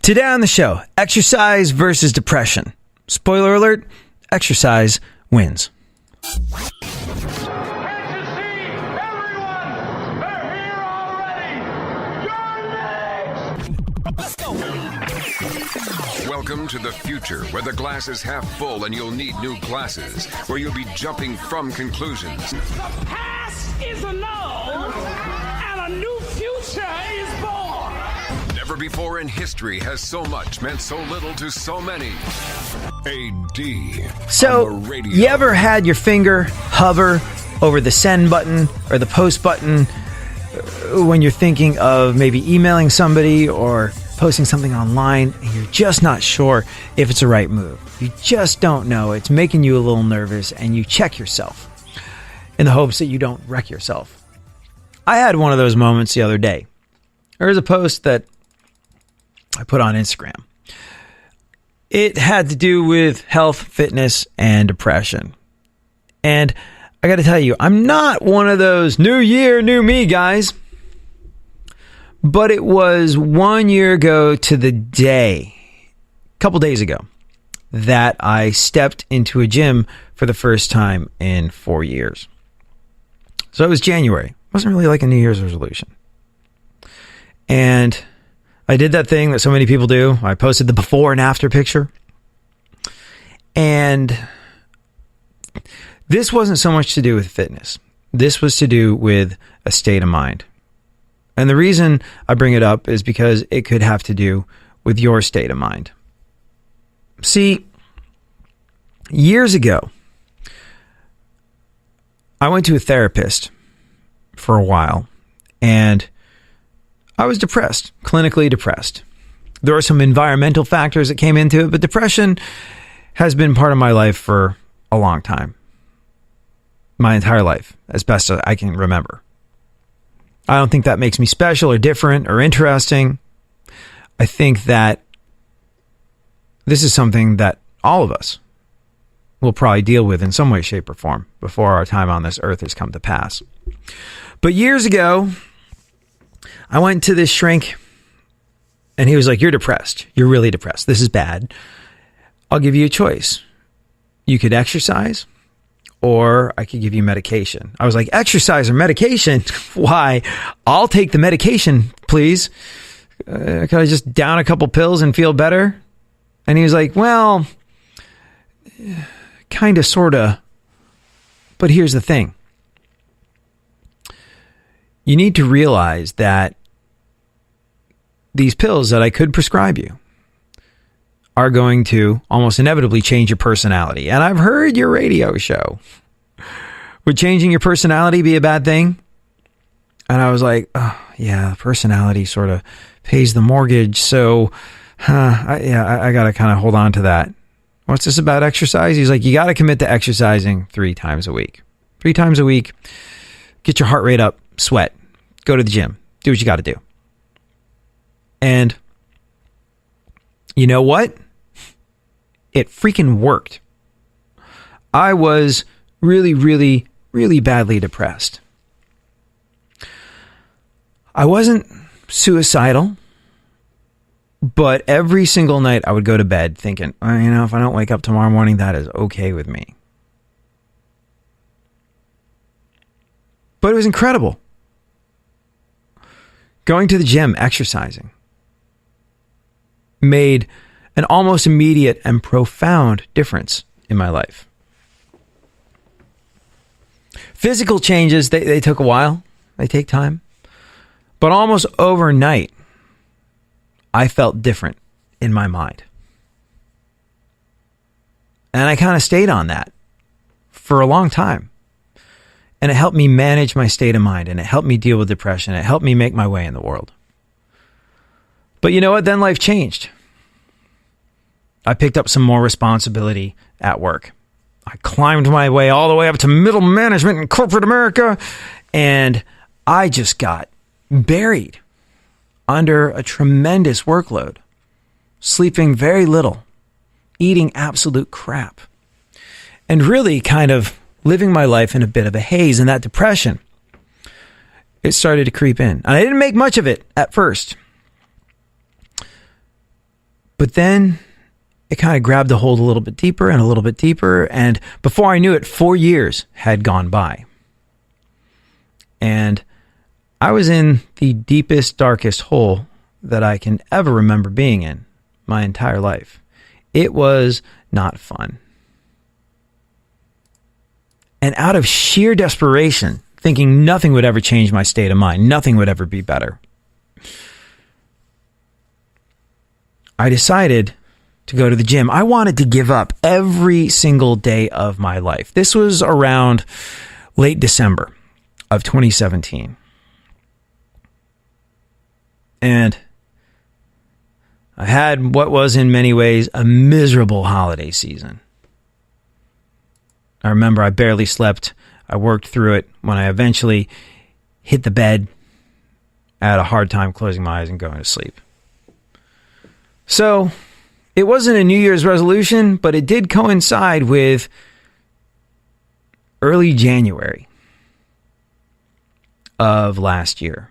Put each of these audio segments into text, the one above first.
Today on the show, exercise versus depression. Spoiler alert, exercise wins. Welcome to the future, where the glass is half full and you'll need new glasses, where you'll be jumping from conclusions. The past is annulled, and a new future is born. Never before in history has so much meant so little to so many. AD. So, you ever had your finger hover over the send button or the post button when you're thinking of maybe emailing somebody or posting something online and you're just not sure if it's the right move? You just don't know. It's making you a little nervous and you check yourself in the hopes that you don't wreck yourself. I had one of those moments the other day. There was a post that I put on Instagram. It had to do with health, fitness, and depression. And I got to tell you, I'm not one of those new year, new me guys. But it was 1 year ago to the day, a couple days ago, that I stepped into a gym for the first time in 4 years. So it was January. It wasn't really like a New Year's resolution. And I did that thing that so many people do. I posted the before and after picture. And this wasn't so much to do with fitness. This was to do with a state of mind. And the reason I bring it up is because it could have to do with your state of mind. See, years ago, I went to a therapist for a while, and I was depressed, clinically depressed. There were some environmental factors that came into it, but depression has been part of my life for a long time. My entire life, as best as I can remember. I don't think that makes me special or different or interesting. I think that this is something that all of us will probably deal with in some way, shape, or form before our time on this earth has come to pass. But years ago, I went to this shrink and he was like, "You're depressed. You're really depressed. This is bad. I'll give you a choice. You could exercise, or I could give you medication." I was like, "Exercise or medication? Why? I'll take the medication, please. Could I just down a couple pills and feel better?" And he was like, "Well, kind of, sort of. But here's the thing. You need to realize that these pills that I could prescribe you are going to almost inevitably change your personality. And I've heard your radio show. Would changing your personality be a bad thing?" And I was like, "Oh, yeah, personality sort of pays the mortgage. So, I got to kind of hold on to that. What's this about exercise?" He's like, "You got to commit to exercising 3 times a week. 3 times a week. Get your heart rate up, sweat, go to the gym, do what you got to do." And you know what? It freaking worked. I was really, really, really badly depressed. I wasn't suicidal, but every single night I would go to bed thinking, if I don't wake up tomorrow morning, that is okay with me. But it was incredible. Going to the gym, exercising, made an almost immediate and profound difference in my life. Physical changes, they took a while. They take time. But almost overnight, I felt different in my mind. And I kind of stayed on that for a long time. And it helped me manage my state of mind. And it helped me deal with depression. It helped me make my way in the world. But you know what? Then life changed. I picked up some more responsibility at work. I climbed my way all the way up to middle management in corporate America, and I just got buried under a tremendous workload, sleeping very little, eating absolute crap, and really kind of living my life in a bit of a haze. And that depression, it started to creep in. And I didn't make much of it at first. But then it kind of grabbed a hold a little bit deeper and a little bit deeper. And before I knew it, 4 years had gone by. And I was in the deepest, darkest hole that I can ever remember being in my entire life. It was not fun. And out of sheer desperation, thinking nothing would ever change my state of mind, nothing would ever be better, I decided to go to the gym. I wanted to give up every single day of my life. This was around late December of 2017. And I had what was in many ways a miserable holiday season. I remember I barely slept. I worked through it. When I eventually hit the bed, I had a hard time closing my eyes and going to sleep. So it wasn't a New Year's resolution, but it did coincide with early January of last year.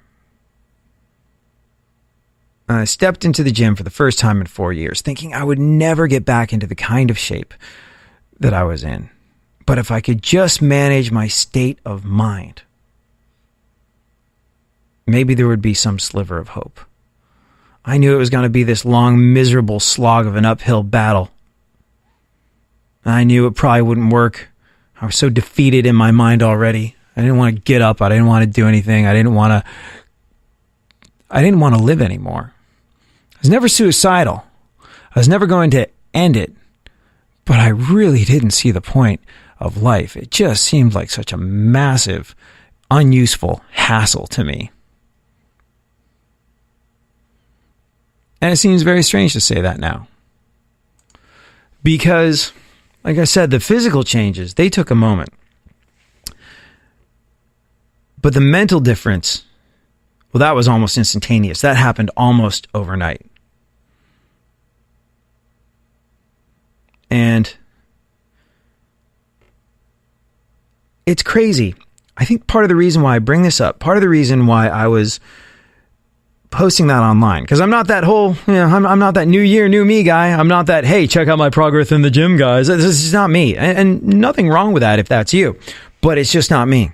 I stepped into the gym for the first time in 4 years, thinking I would never get back into the kind of shape that I was in. But if I could just manage my state of mind, maybe there would be some sliver of hope. I knew it was going to be this long, miserable slog of an uphill battle. I knew it probably wouldn't work. I was so defeated in my mind already. I didn't want to get up. I didn't want to do anything. I didn't want to live anymore. I was never suicidal. I was never going to end it. But I really didn't see the point of life. It just seemed like such a massive, unuseful hassle to me. And it seems very strange to say that now. Because, like I said, the physical changes, they took a moment. But the mental difference, well, that was almost instantaneous. That happened almost overnight. And it's crazy. I think part of the reason why I bring this up, part of the reason why I was posting that online, because I'm not that whole, I'm not that new year, new me guy. I'm not that, hey, check out my progress in the gym, guys. This is not me. And nothing wrong with that if that's you. But it's just not me.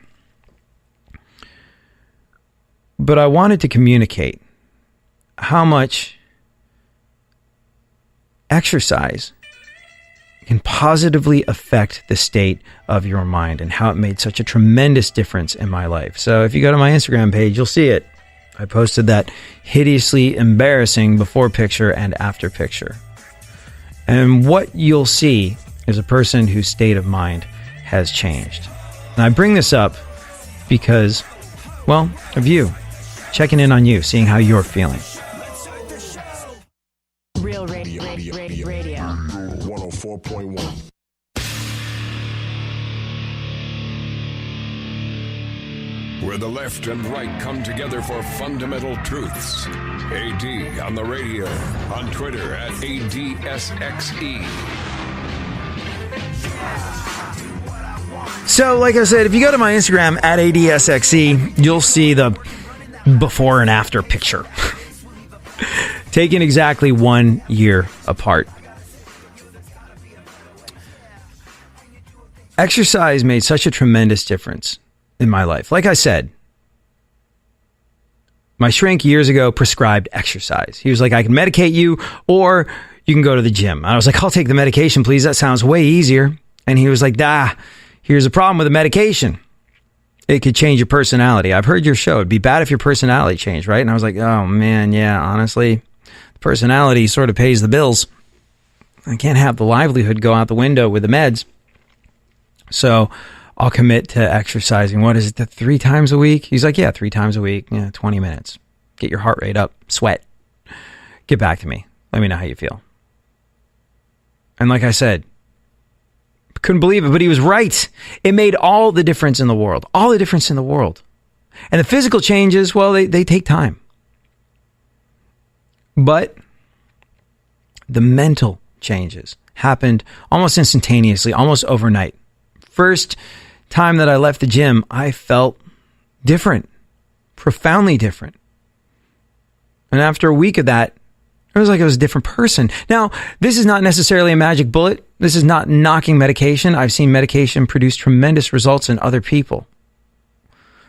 But I wanted to communicate how much exercise can positively affect the state of your mind and how it made such a tremendous difference in my life. So if you go to my Instagram page, you'll see it. I posted that hideously embarrassing before picture and after picture. And what you'll see is a person whose state of mind has changed. And I bring this up because, well, of you. Checking in on you, seeing how you're feeling. Real radio. 104.1. Where the left and right come together for fundamental truths. AD on the radio, on Twitter at ADSXE. So, like I said, if you go to my Instagram at ADSXE, you'll see the before and after picture. Taken exactly 1 year apart. Exercise made such a tremendous difference in my life. Like I said, my shrink years ago prescribed exercise. He was like, I can medicate you or you can go to the gym. I was like, I'll take the medication, please. That sounds way easier. And he was like, here's the problem with the medication. It could change your personality. I've heard your show. It'd be bad if your personality changed, right? And I was like, oh man, yeah, honestly, the personality sort of pays the bills. I can't have the livelihood go out the window with the meds. So I'll commit to exercising. What is it, 3 times a week? He's like, yeah, 3 times a week, 20 minutes. Get your heart rate up, sweat. Get back to me. Let me know how you feel. And like I said, couldn't believe it, but he was right. It made all the difference in the world. All the difference in the world. And the physical changes, well, they take time. But the mental changes happened almost instantaneously, almost overnight. First time that I left the gym, I felt different, profoundly different. And after a week of that, It was like I was a different person. Now, this is not necessarily a magic bullet. This is not knocking medication. I've seen medication produce tremendous results in other people.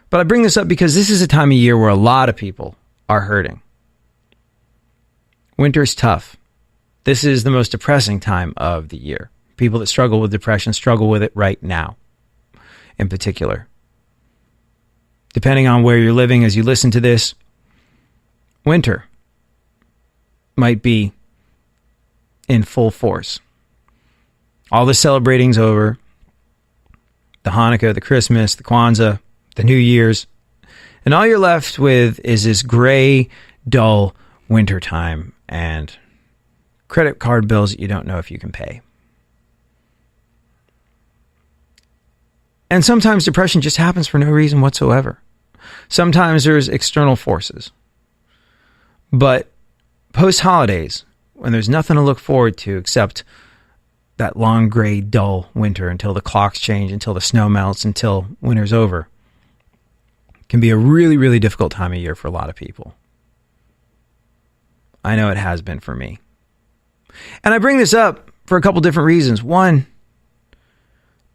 But I bring this up because this is a time of year where a lot of people are hurting. Winter's tough. This is the most depressing time of the year. People that struggle with depression struggle with it right now, in particular. Depending on where you're living as you listen to this, winter might be in full force. All the celebrating's over. The Hanukkah, the Christmas, the Kwanzaa, the New Year's. And all you're left with is this gray, dull winter time and credit card bills that you don't know if you can pay. And sometimes depression just happens for no reason whatsoever. Sometimes there's external forces. But post-holidays, when there's nothing to look forward to except that long, gray, dull winter until the clocks change, until the snow melts, until winter's over, can be a really, really difficult time of year for a lot of people. I know it has been for me. And I bring this up for a couple different reasons. One,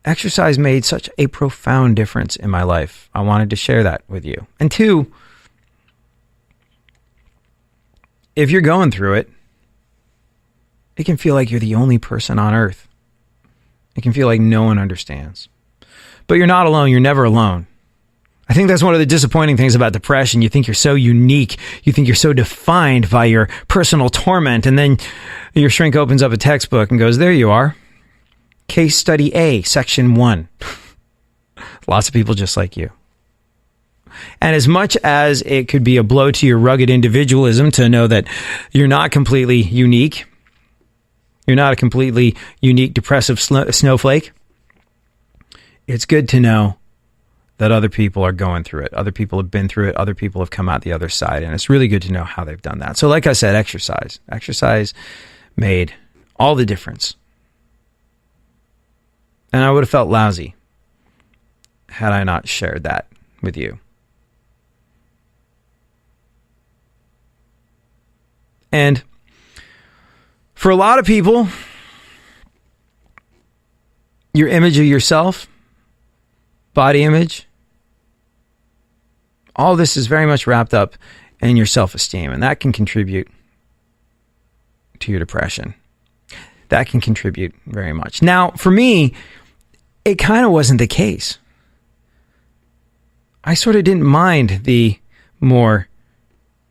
exercise made such a profound difference in my life. I wanted to share that with you. And two, if you're going through it, it can feel like you're the only person on earth. It can feel like no one understands. But you're not alone. You're never alone. I think that's one of the disappointing things about depression. You think you're so unique. You think you're so defined by your personal torment. And then your shrink opens up a textbook and goes, there you are. Case study A, section 1. Lots of people just like you. And as much as it could be a blow to your rugged individualism to know that you're not completely unique, you're not a completely unique depressive snowflake, it's good to know that other people are going through it. Other people have been through it. Other people have come out the other side. And it's really good to know how they've done that. So like I said, exercise. Exercise made all the difference. And I would have felt lousy had I not shared that with you. And for a lot of people, your image of yourself, body image, all this is very much wrapped up in your self-esteem, and that can contribute to your depression. That can contribute very much. Now, for me, it kind of wasn't the case. I sort of didn't mind the more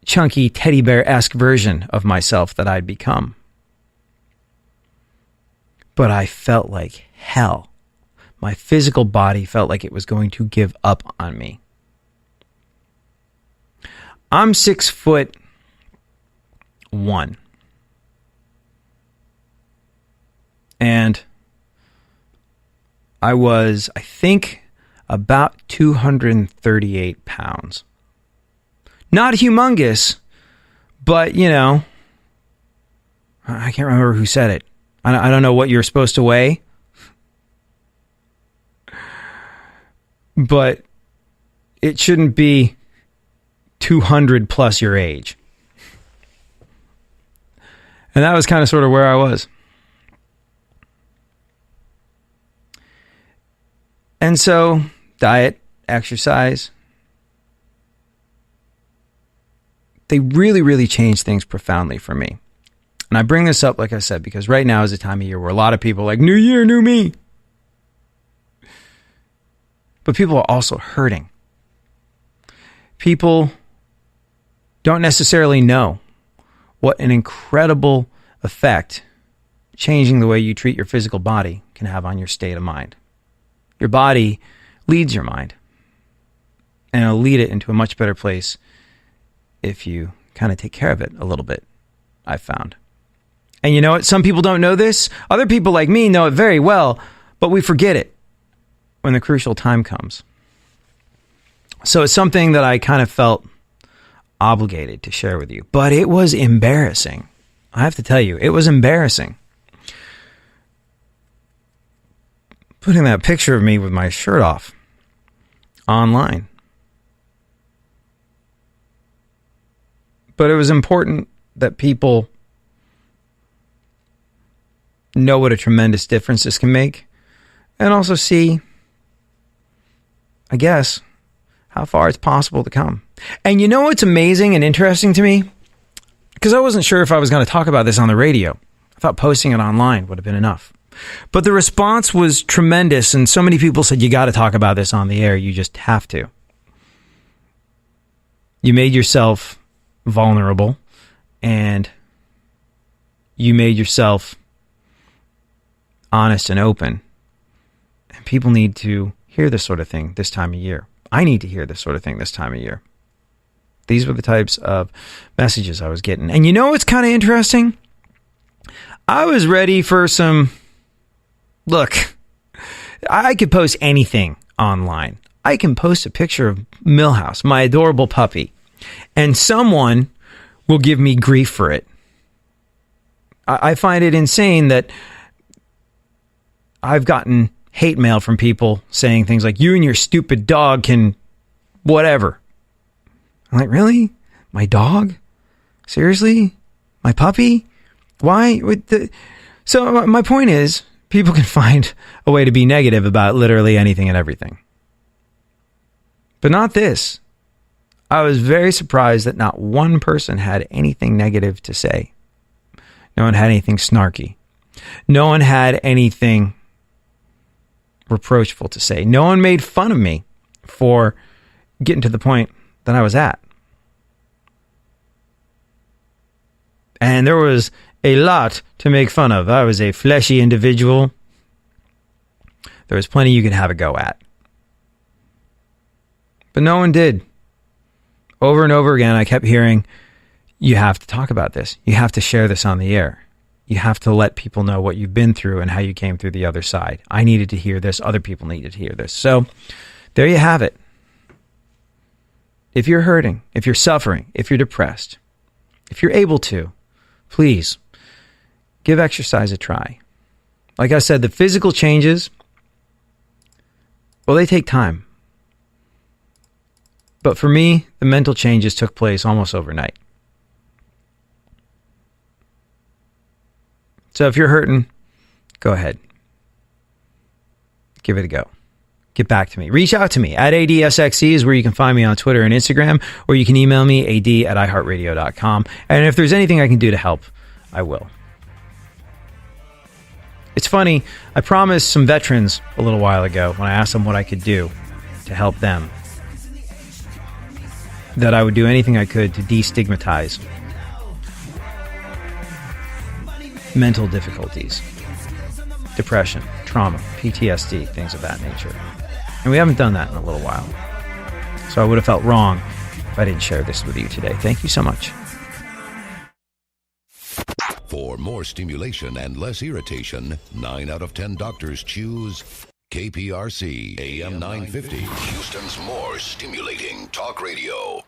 chunky teddy bear-esque version of myself that I'd become. But I felt like hell. My physical body felt like it was going to give up on me. I'm 6'1". And I was, I think, about 238 pounds. Not humongous, but, you know, I can't remember who said it. I don't know what you're supposed to weigh. But it shouldn't be 200 plus your age. And that was kind of sort of where I was. And so, diet, exercise, they really, really changed things profoundly for me. And I bring this up, like I said, because right now is a time of year where a lot of people are like, new year, new me. But people are also hurting. People don't necessarily know what an incredible effect changing the way you treat your physical body can have on your state of mind. Your body leads your mind. And it'll lead it into a much better place if you kind of take care of it a little bit, I've found. And you know what? Some people don't know this. Other people like me know it very well, but we forget it when the crucial time comes. So it's something that I kind of felt obligated to share with you. But it was embarrassing. I have to tell you, it was embarrassing. Putting that picture of me with my shirt off online. But it was important that people know what a tremendous difference this can make, and also see, I guess, how far it's possible to come. And you know what's amazing and interesting to me? Because I wasn't sure if I was going to talk about this on the radio. I thought posting it online would have been enough. But the response was tremendous, and so many people said, you got to talk about this on the air. You just have to. You made yourself vulnerable, and you made yourself honest and open. And people need to hear this sort of thing this time of year. I need to hear this sort of thing this time of year. These were the types of messages I was getting. And you know what's kind of interesting? I was ready for some... Look, I could post anything online. I can post a picture of Millhouse, my adorable puppy, and someone will give me grief for it. I find it insane that I've gotten hate mail from people saying things like, you and your stupid dog can whatever. I'm like, really? My dog? Seriously? My puppy? Why? So my point is, people can find a way to be negative about literally anything and everything. But not this. I was very surprised that not one person had anything negative to say. No one had anything snarky. No one had anything reproachful to say. No one made fun of me for getting to the point that I was at. And there was a lot to make fun of. I was a fleshy individual. There was plenty you could have a go at. But no one did. Over and over again, I kept hearing, you have to talk about this. You have to share this on the air. You have to let people know what you've been through and how you came through the other side. I needed to hear this. Other people needed to hear this. So there you have it. If you're hurting, if you're suffering, if you're depressed, if you're able to, please give exercise a try. Like I said, the physical changes, well, they take time. But for me, the mental changes took place almost overnight. So if you're hurting, go ahead. Give it a go. Get back to me. Reach out to me at ADSXE is where you can find me on Twitter and Instagram, or you can email me ad@iheartradio.com. And if there's anything I can do to help, I will. It's funny, I promised some veterans a little while ago when I asked them what I could do to help them, that I would do anything I could to destigmatize mental difficulties, depression, trauma, PTSD, things of that nature. And we haven't done that in a little while. So I would have felt wrong if I didn't share this with you today. Thank you so much. For more stimulation and less irritation, 9 out of 10 doctors choose KPRC AM 950, Houston's more stimulating talk radio.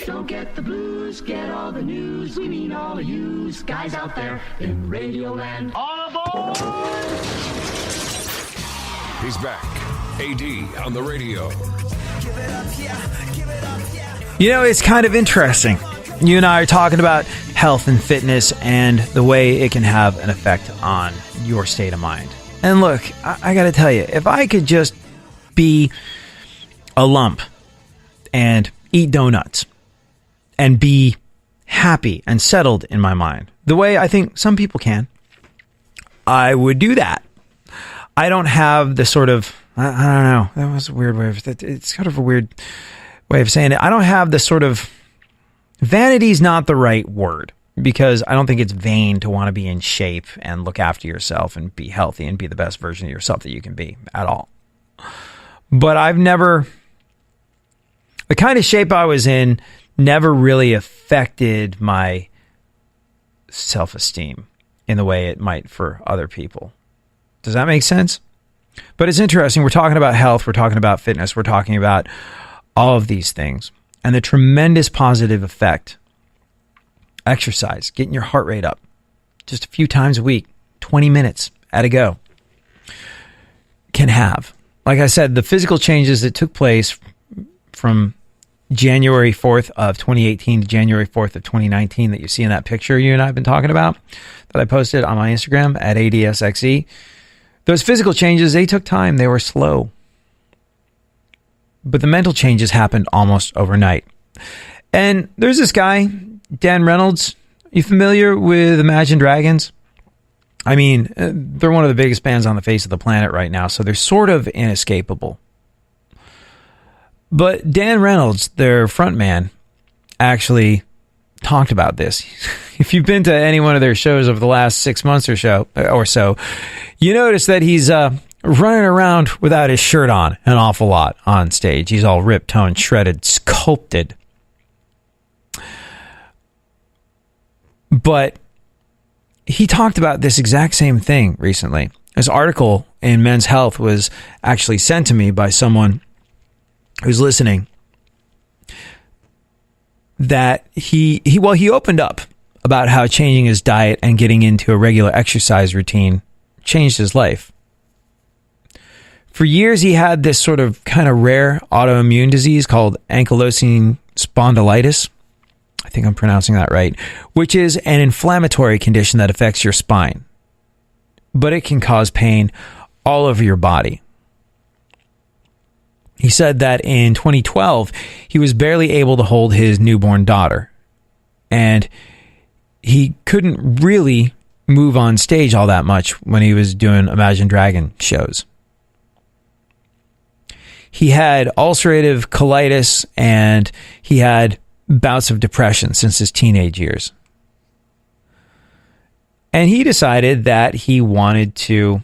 Don't get the blues, get all the news. We mean all of you guys out there in Radio Land. All aboard! He's back. AD on the radio. You know, it's kind of interesting. You and I are talking about health and fitness and the way it can have an effect on your state of mind. And look, I got to tell you, if I could just be a lump and eat donuts and be happy and settled in my mind, the way I think some people can, I would do that. I don't have the sort of, I don't know, that was a weird way of, it's kind of a weird way of saying it. I don't have the sort of, vanity's not the right word, because I don't think it's vain to want to be in shape and look after yourself and be healthy and be the best version of yourself that you can be at all. But I've never, the kind of shape I was in never really affected my self-esteem in the way it might for other people. Does that make sense? But it's interesting. We're talking about health. We're talking about fitness. We're talking about all of these things and the tremendous positive effect exercise, getting your heart rate up just a few times a week, 20 minutes at a go, can have. Like I said, the physical changes that took place from January 4th of 2018 to January 4th of 2019 that you see in that picture you and I have been talking about that I posted on my Instagram at ADSXE. Those physical changes, they took time. They were slow. But the mental changes happened almost overnight. And there's this guy, Dan Reynolds. You familiar with Imagine Dragons? I mean, they're one of the biggest bands on the face of the planet right now, so they're sort of inescapable. But Dan Reynolds, their frontman, actually talked about this. If you've been to any one of their shows over the last 6 months or so, you notice that he's running around without his shirt on an awful lot on stage. He's all ripped, toned, shredded, sculpted. But he talked about this exact same thing recently. This article in Men's Health was actually sent to me by someone who's listening. That he opened up about how changing his diet and getting into a regular exercise routine changed his life. For years, he had this sort of kind of rare autoimmune disease called ankylosing spondylitis. I think I'm pronouncing that right, which is an inflammatory condition that affects your spine, but it can cause pain all over your body. He said that in 2012, he was barely able to hold his newborn daughter, and he couldn't really move on stage all that much when he was doing Imagine Dragon shows. He had ulcerative colitis, and he had bouts of depression since his teenage years. And he decided that he wanted to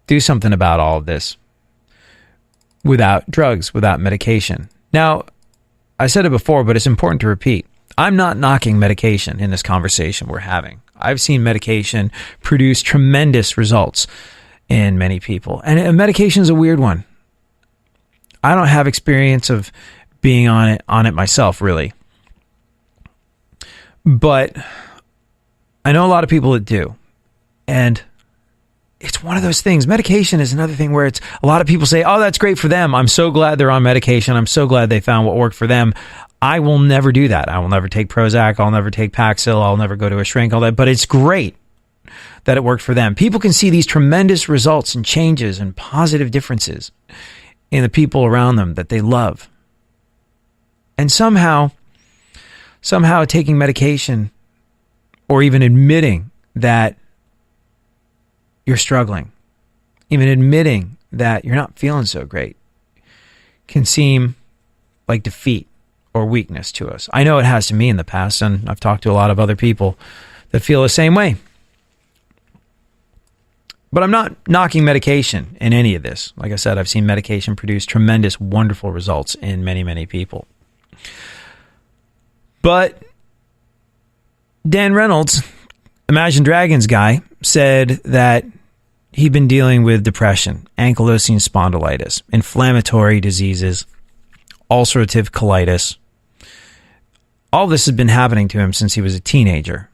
do something about all of this without drugs, without medication. Now, I said it before, but it's important to repeat. I'm not knocking medication in this conversation we're having. I've seen medication produce tremendous results in many people. And medication is a weird one. I don't have experience of being on it myself, really. But I know a lot of people that do. And it's one of those things. Medication is another thing where it's a lot of people say, oh, that's great for them. I'm so glad they're on medication. I'm so glad they found what worked for them. I will never do that. I will never take Prozac. I'll never take Paxil. I'll never go to a shrink, all that. But it's great that it worked for them. People can see these tremendous results and changes and positive differences in the people around them that they love. And somehow taking medication or even admitting that you're struggling, even admitting that you're not feeling so great, can seem like defeat or weakness to us. I know it has to me in the past, and I've talked to a lot of other people that feel the same way. But I'm not knocking medication in any of this. Like I said, I've seen medication produce tremendous, wonderful results in many, many people. But Dan Reynolds, Imagine Dragons guy, said that he'd been dealing with depression, ankylosing spondylitis, inflammatory diseases, ulcerative colitis. All this has been happening to him since he was a teenager.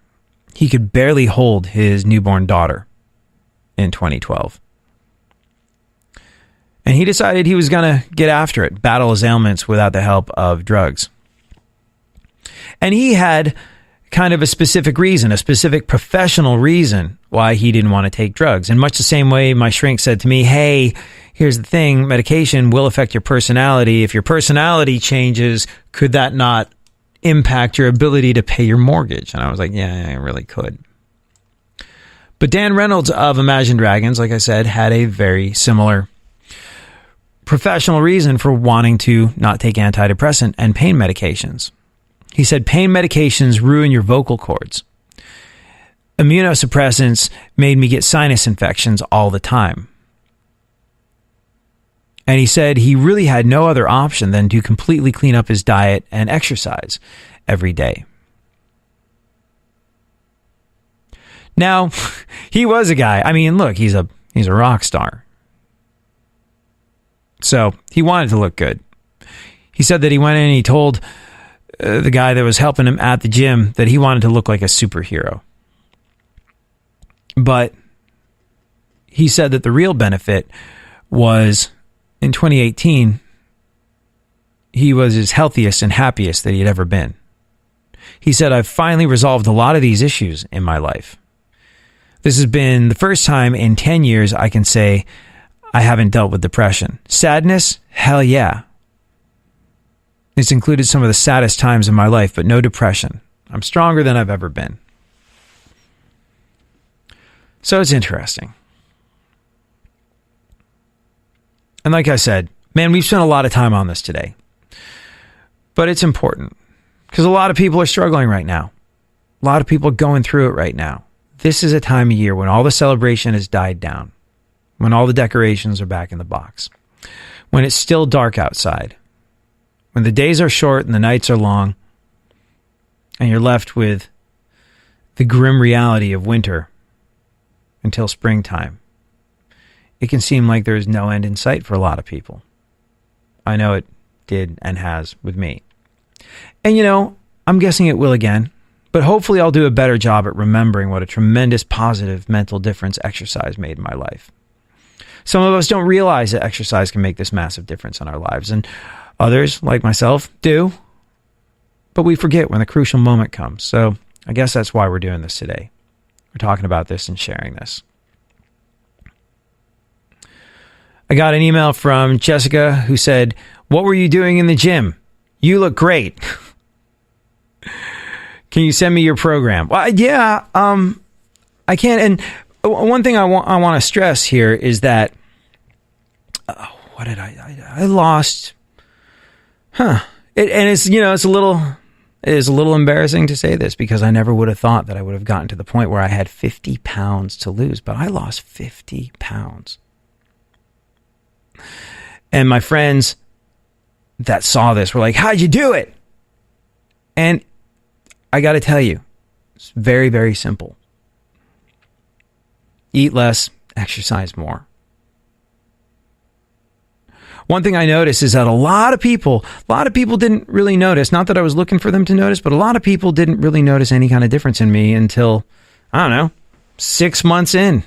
He could barely hold his newborn daughter in 2012. And he decided he was going to get after it, battle his ailments without the help of drugs. And he had kind of a specific reason, a specific professional reason why he didn't want to take drugs. In much the same way my shrink said to me, hey, here's the thing, medication will affect your personality. If your personality changes, could that not impact your ability to pay your mortgage? And I was like, yeah, it really could. But Dan Reynolds of Imagine Dragons, like I said, had a very similar professional reason for wanting to not take antidepressant and pain medications. He said pain medications ruin your vocal cords. Immunosuppressants made me get sinus infections all the time. And he said he really had no other option than to completely clean up his diet and exercise every day. Now, he was a guy. I mean, look, he's a rock star. So he wanted to look good. He said that he went in and he told the guy that was helping him at the gym that he wanted to look like a superhero. But he said that the real benefit was in 2018, he was his healthiest and happiest that he had ever been. He said, I've finally resolved a lot of these issues in my life. This has been the first time in 10 years I can say I haven't dealt with depression. Sadness? Hell yeah. It's included some of the saddest times in my life, but no depression. I'm stronger than I've ever been. So it's interesting. And like I said, man, we've spent a lot of time on this today. But it's important because a lot of people are struggling right now. A lot of people are going through it right now. This is a time of year when all the celebration has died down, when all the decorations are back in the box, when it's still dark outside, when the days are short and the nights are long, and you're left with the grim reality of winter until springtime. It can seem like there's no end in sight for a lot of people. I know it did and has with me. And I'm guessing it will again, but hopefully I'll do a better job at remembering what a tremendous positive mental difference exercise made in my life. Some of us don't realize that exercise can make this massive difference in our lives, and others, like myself, do. But we forget when the crucial moment comes. So I guess that's why we're doing this today. We're talking about this and sharing this. I got an email from Jessica who said, "What were you doing in the gym? You look great. Can you send me your program?" Well, yeah, I can. And one thing I want to stress here is that, what did I lost? And it's, it is a little embarrassing to say this because I never would have thought that I would have gotten to the point where I had 50 pounds to lose, but I lost 50 pounds. And my friends that saw this were like, "How'd you do it?" And I got to tell you, it's very, very simple. Eat less, exercise more. One thing I noticed is that a lot of people didn't really notice, not that I was looking for them to notice, but a lot of people didn't really notice any kind of difference in me until, I don't know, 6 months in,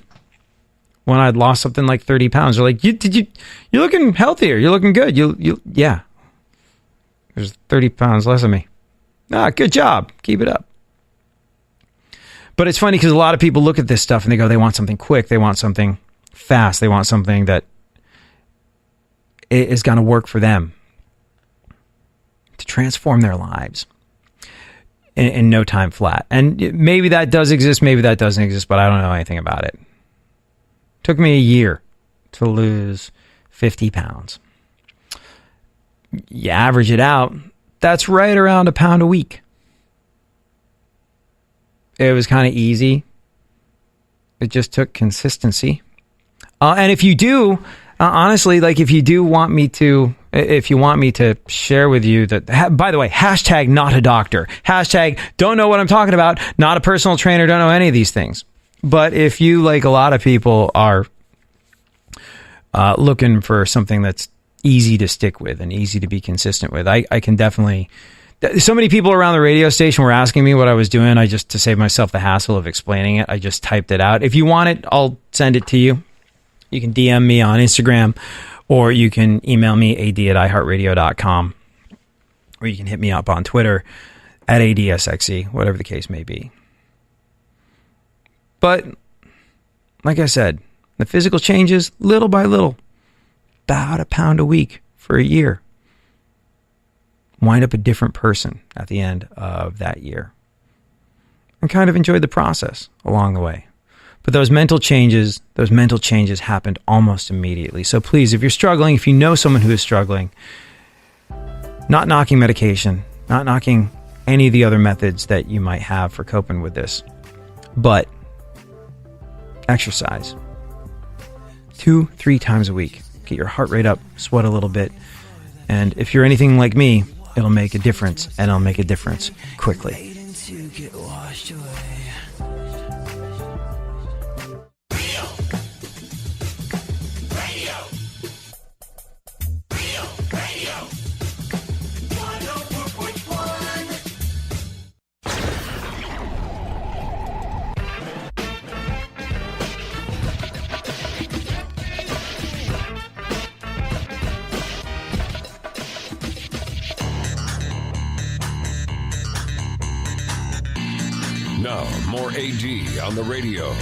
when I'd lost something like 30 pounds. They're like, you're looking healthier. You're looking good. Yeah. There's 30 pounds less of me. Good job. Keep it up. But it's funny because a lot of people look at this stuff and they go, they want something quick. They want something fast. They want something that is going to work for them to transform their lives in no time flat. And maybe that does exist. Maybe that doesn't exist, but I don't know anything about it. Took me a year to lose 50 pounds. You average it out, that's right around a pound a week. It was kind of easy. It just took consistency. And if you do, honestly, like if you want me to share with you that, by the way, hashtag not a doctor, hashtag don't know what I'm talking about, not a personal trainer, don't know any of these things. But if you, like a lot of people, are looking for something that's easy to stick with and easy to be consistent with, I can definitely... So many people around the radio station were asking me what I was doing. To save myself the hassle of explaining it, I just typed it out. If you want it, I'll send it to you. You can DM me on Instagram, or you can email me, ad@iheartradio.com, or you can hit me up on Twitter at ADSXE, whatever the case may be. But, like I said, the physical changes, little by little, about a pound a week for a year. Wind up a different person at the end of that year. And kind of enjoyed the process along the way. But those mental changes happened almost immediately. So please, if you're struggling, if you know someone who is struggling, not knocking medication, not knocking any of the other methods that you might have for coping with this, but exercise 2-3 times a week. Get your heart rate up, sweat a little bit. And if you're anything like me, it'll make a difference, and it'll make a difference quickly. AD on the radio.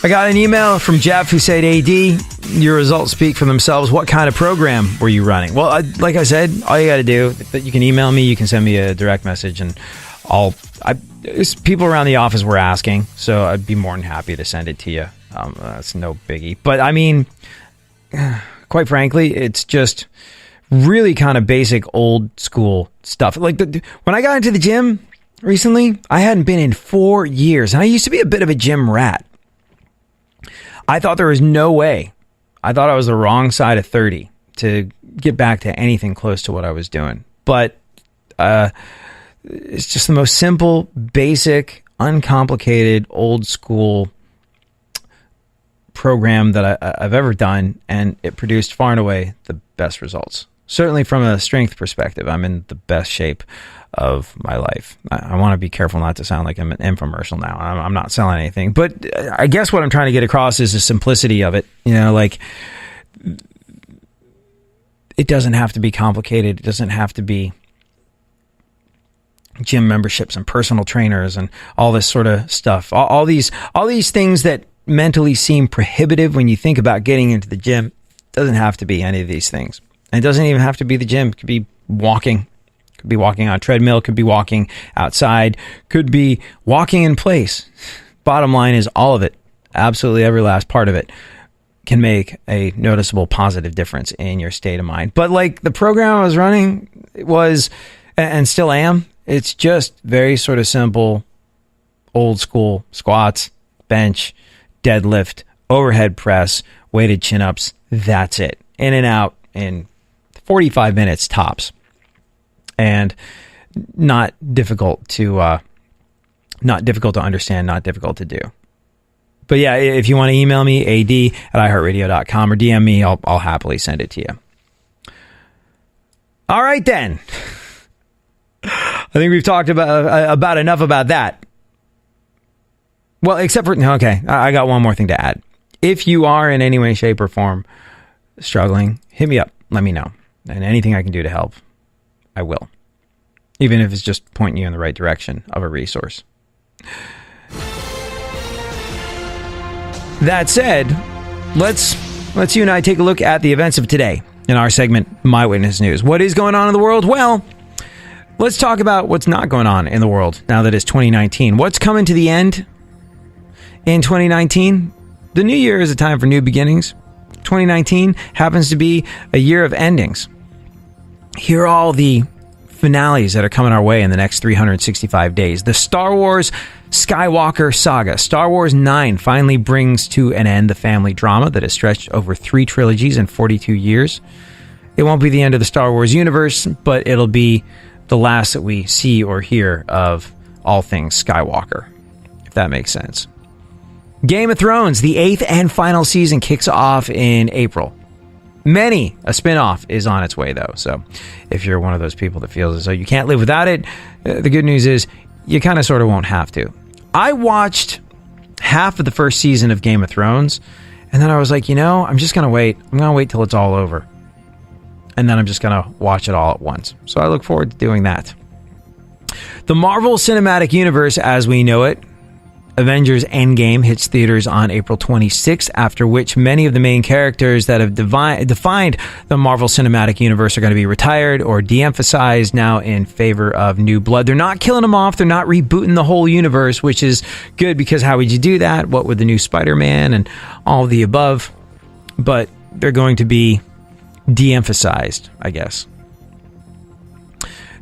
I got an email from Jeff who said, AD, your results speak for themselves. What kind of program were you running? Well, like I said, all you got to do, you can email me, you can send me a direct message, and people around the office were asking, so I'd be more than happy to send it to you. That's no biggie. But I mean, quite frankly, it's just really kind of basic old school stuff. Like when I got into the gym recently, I hadn't been in 4 years, and I used to be a bit of a gym rat. I thought there was no way. I thought I was the wrong side of 30 to get back to anything close to what I was doing. But it's just the most simple, basic, uncomplicated, old school program that I've ever done, and it produced far and away the best results. Certainly from a strength perspective, I'm in the best shape of my life. I want to be careful not to sound like I'm an infomercial now. I'm not selling anything, but I guess what I'm trying to get across is the simplicity of it. You know, like, it doesn't have to be complicated. It doesn't have to be gym memberships and personal trainers and all this sort of stuff. All these things that mentally seem prohibitive when you think about getting into the gym. It doesn't have to be any of these things. And it doesn't even have to be the gym. It could be walking. Could be walking on a treadmill, could be walking outside, could be walking in place. Bottom line is all of it, absolutely every last part of it, can make a noticeable positive difference in your state of mind. But like the program I was running was, and still am, it's just very sort of simple, old school squats, bench, deadlift, overhead press, weighted chin-ups. That's it. In and out in 45 minutes tops. And not difficult to understand, not difficult to do. But yeah, if you want to email me, ad@iheartradio.com, or DM me, I'll happily send it to you. All right, then. I think we've talked about enough about that. Well, except for, okay, I got one more thing to add. If you are in any way, shape, or form struggling, hit me up. Let me know. And anything I can do to help, I will. Even if it's just pointing you in the right direction of a resource. That said, let's you and I take a look at the events of today in our segment, My Witness News. What is going on in the world? Well, let's talk about what's not going on in the world now that it's 2019. What's coming to the end in 2019? The new year is a time for new beginnings. 2019 happens to be a year of endings. Here are all the finales that are coming our way in the next 365 days. The Star Wars Skywalker saga. Star Wars 9 finally brings to an end the family drama that has stretched over 3 trilogies and 42 years. It won't be the end of the Star Wars universe, but it'll be the last that we see or hear of all things Skywalker, if that makes sense. Game of Thrones, the 8th and final season, kicks off in April. Many a spinoff is on its way, though. So if you're one of those people that feels as though you can't live without it, the good news is you kind of sort of won't have to. I watched half of the first season of Game of Thrones, and then I was like, I'm just going to wait. I'm going to wait till it's all over. And then I'm just going to watch it all at once. So I look forward to doing that. The Marvel Cinematic Universe, as we know it, Avengers Endgame, hits theaters on April 26th, after which many of the main characters that have defined the Marvel Cinematic Universe are going to be retired or de-emphasized now in favor of new blood. They're not killing them off. They're not rebooting the whole universe, which is good, because how would you do that? What with the new Spider-Man and all of the above? But they're going to be de-emphasized, I guess.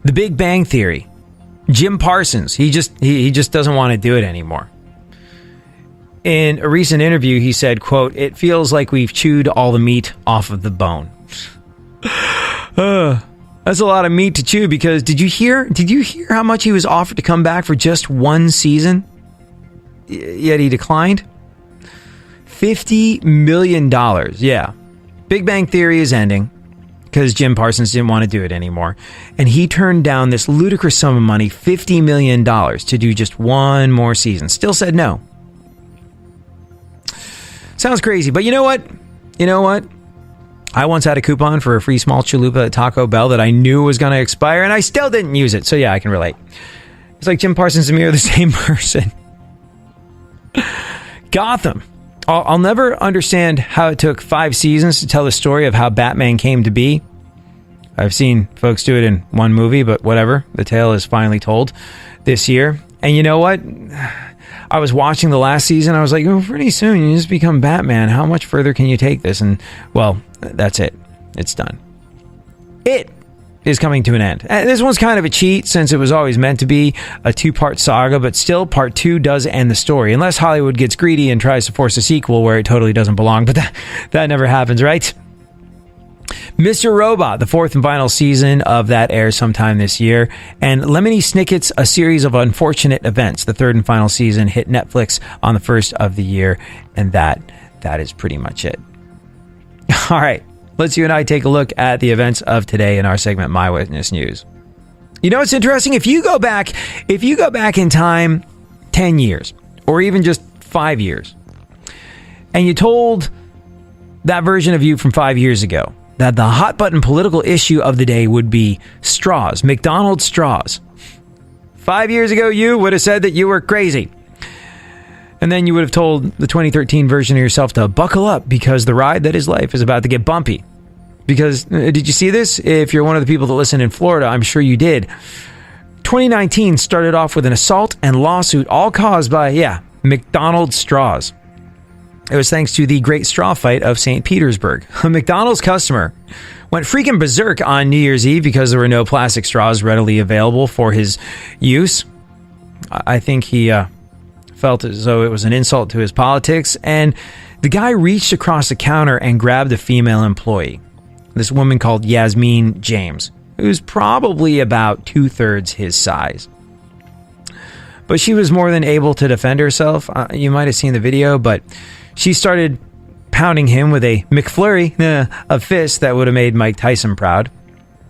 The Big Bang Theory. Jim Parsons, he just doesn't want to do it anymore. In a recent interview, he said, quote, "It feels like we've chewed all the meat off of the bone." That's a lot of meat to chew, because did you hear how much he was offered to come back for just one season? Yet he declined. $50 million. Yeah. Big Bang Theory is ending. because Jim Parsons didn't want to do it anymore. And he turned down this ludicrous sum of money, $50 million, to do just one more season. Still said no. Sounds crazy, but you know what? I once had a coupon for a free small chalupa at Taco Bell that I knew was going to expire, and I still didn't use it. So yeah, I can relate. It's like Jim Parsons and me are the same person. Gotham. I'll never understand how it took 5 seasons to tell the story of how Batman came to be. I've seen folks do it in one movie, but whatever. The tale is finally told this year. And you know what? I was watching the last season. I was like, oh, pretty soon you just become Batman. How much further can you take this? And, well, that's it. It's done. It is coming to an end. And this one's kind of a cheat since it was always meant to be a 2-part saga, but still part 2 does end the story, unless Hollywood gets greedy and tries to force a sequel where it totally doesn't belong. But that never happens, right? Mr. Robot, the 4th and final season of that airs sometime this year. And Lemony Snicket's A Series of Unfortunate Events, the 3rd and final season, hit Netflix on the 1st of the year. And that is pretty much it. All right. Let's you and I take a look at the events of today in our segment, My Witness News. You know, it's interesting. If you go back in time 10 years or even just 5 years, and you told that version of you from 5 years ago that the hot button political issue of the day would be straws, McDonald's straws. 5 years ago, you would have said that you were crazy. And then you would have told the 2013 version of yourself to buckle up because the ride that is life is about to get bumpy. Because, did you see this? If you're one of the people that listen in Florida, I'm sure you did. 2019 started off with an assault and lawsuit, all caused by, McDonald's straws. It was thanks to the Great Straw Fight of St. Petersburg. A McDonald's customer went freaking berserk on New Year's Eve because there were no plastic straws readily available for his use. I think he felt as though it was an insult to his politics, and the guy reached across the counter and grabbed a female employee, this woman called Yasmin James, who's probably about 2/3 his size. But she was more than able to defend herself. You might have seen the video, but she started pounding him with a McFlurry, a fist that would have made Mike Tyson proud.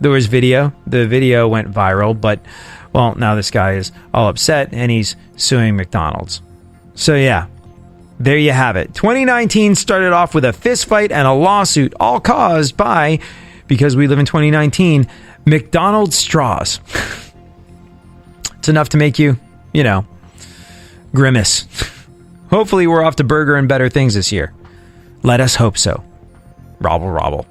There was video. The video went viral, but well, now this guy is all upset and he's suing McDonald's. So yeah, there you have it. 2019 started off with a fist fight and a lawsuit, all caused by, because we live in 2019, McDonald's straws. It's enough to make you, grimace. Hopefully we're off to bigger and better things this year. Let us hope so. Robble, robble.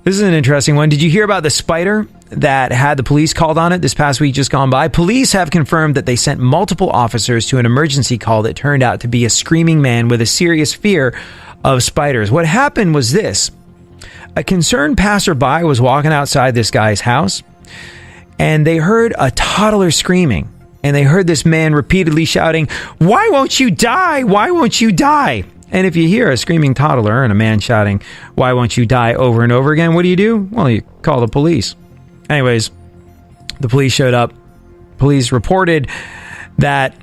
This is an interesting one. Did you hear about the spider that had the police called on it this past week just gone by? Police have confirmed that they sent multiple officers to an emergency call that turned out to be a screaming man with a serious fear of spiders. What happened was this. A concerned passerby was walking outside this guy's house, and they heard a toddler screaming. And they heard this man repeatedly shouting, "Why won't you die? Why won't you die?" And if you hear a screaming toddler and a man shouting, "Why won't you die?" over and over again, what do? Well, you call the police. Anyways, the police showed up. Police reported that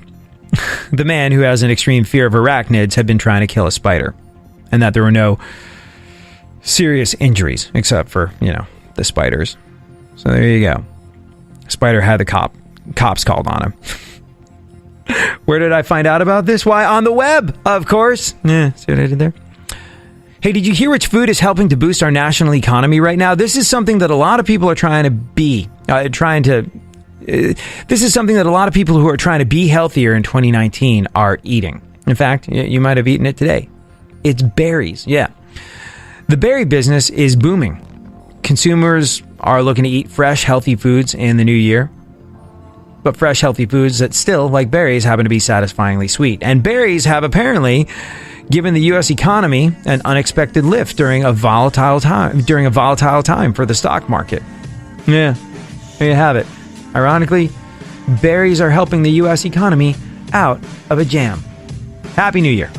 the man, who has an extreme fear of arachnids, had been trying to kill a spider, and that there were no serious injuries except for, the spiders. So there you go. Spider had the cops called on him. Where did I find out about this? Why, on the web, of course. See what I did there? Hey, did you hear which food is helping to boost our national economy right now? This is something that a lot of people are trying to be, this is something that a lot of people who are trying to be healthier in 2019 are eating. In fact, you might have eaten it today. It's berries, yeah. The berry business is booming. Consumers are looking to eat fresh, healthy foods in the new year. But fresh, healthy foods that still, like berries, happen to be satisfyingly sweet. And berries have apparently given the U.S. economy an unexpected lift during a volatile time for the stock market. Yeah, there you have it. Ironically, berries are helping the U.S. economy out of a jam. Happy New Year.